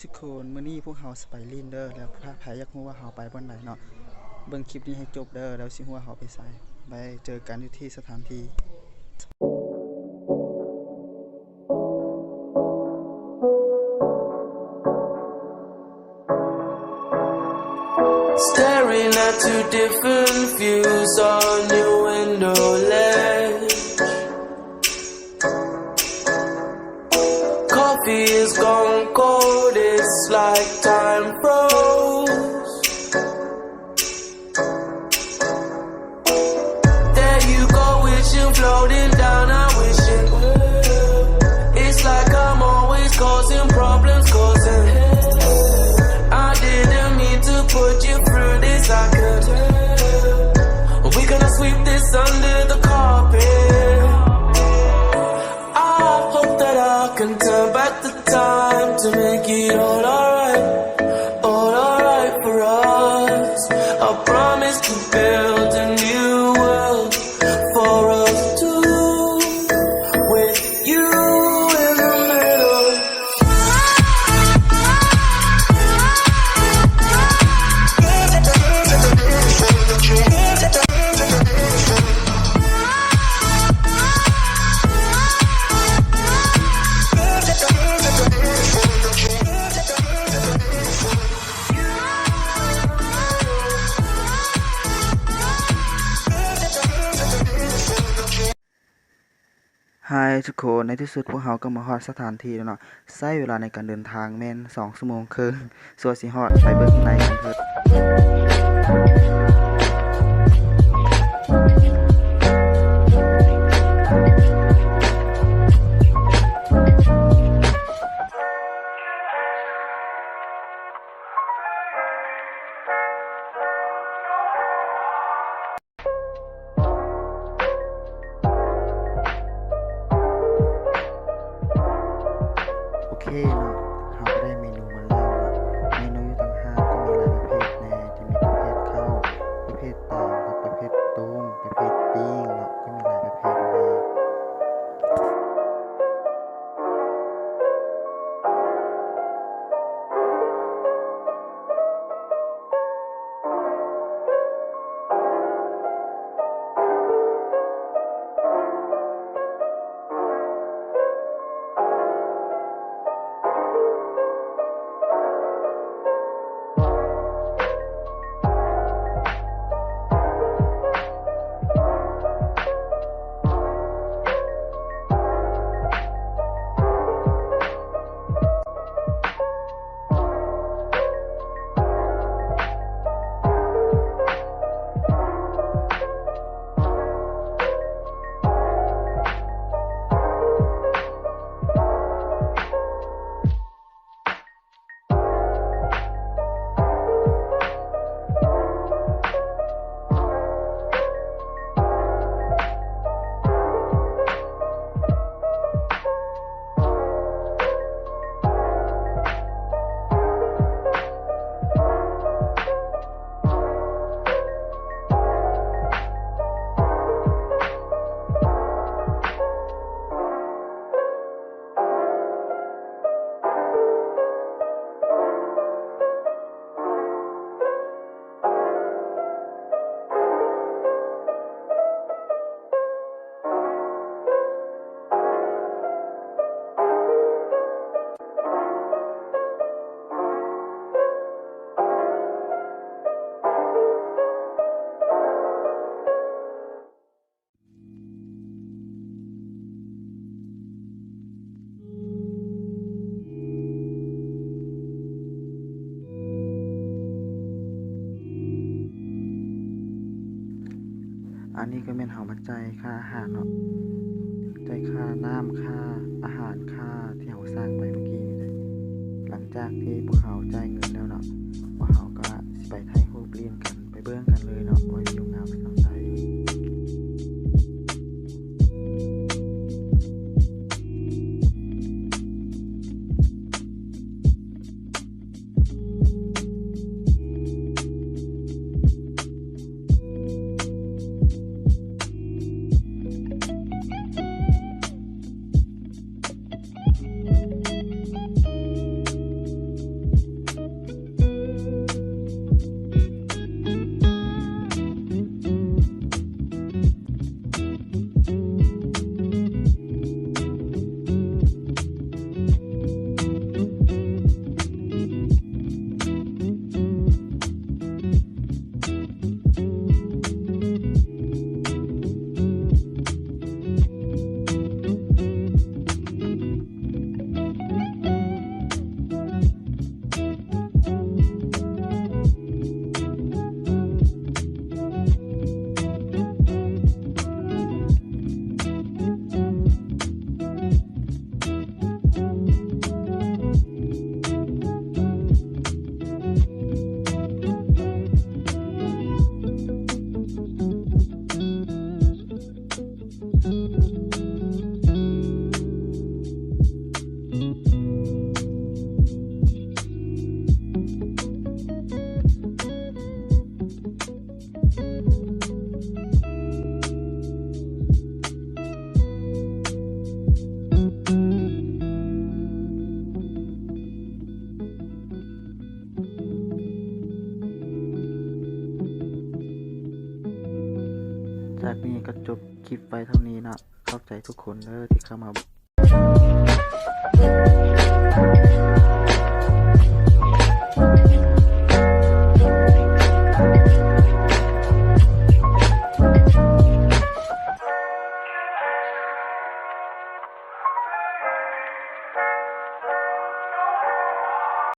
ทุกคนมื้อนี้พวกเราสไปลินเด้อแล้วถ้าใครอยากรู้ว่าเราไปบ่อนไหนเนาะเบิ่งคลิปนี้ให้จบเด้อแล้วสิฮู้ว่าเราไปไสไปเจอกันอยู่ที่สถานที่ Staring at two different views on your window ledge. Coffee is gone cold, it's like time froze. There you go, wishing, floating down, I'm wishing. It's like I'm always causing problems, causing. I didn't mean to put you through this, I could tell. We're gonna sweep this under the carpet. I hope that I can turn back the time to make it all alright for us. I promise to build a new world for us two, with you in the middle.ไฮทุกคนในที่สุดพวกเราก็มาฮอดสถานที่แล้วเนาะใช้เวลาในการเดินทางแม่น2 ชั่วโมงครึ่งส่วนสิฮอดไปเบิ่งข้างในกันเถิดโอเคเนาะเราก็ได้เมนูมาแล้วเนาะเมนูอยู่ต่างหากก็มีหลายประเภทแน่จะมีประเภทข้าวประเภทตางกับประเภทต้มประเภทปิ้งเนาะก็มีหลายประเภทแน่ อันนี้ก็แม่นเฮามาจ่ายค่าอาหารเนาะจ่ายค่าน้ำค่าอาหารค่าที่เฮาสร้างไปเมื่อกี้นี่เลยหลังจากที่พวกเขาจ่ายเงินแล้วเนาะพวกเขาก็สิไปถ่ายรูปเลียนกันไปเบิ่งกันเลยเนาะว่าวิวงามสักใด โ จากนี้ก็จบคลิปไปเท่านี้เนาะขอบใจทุกคนเด้อที่เข้ามา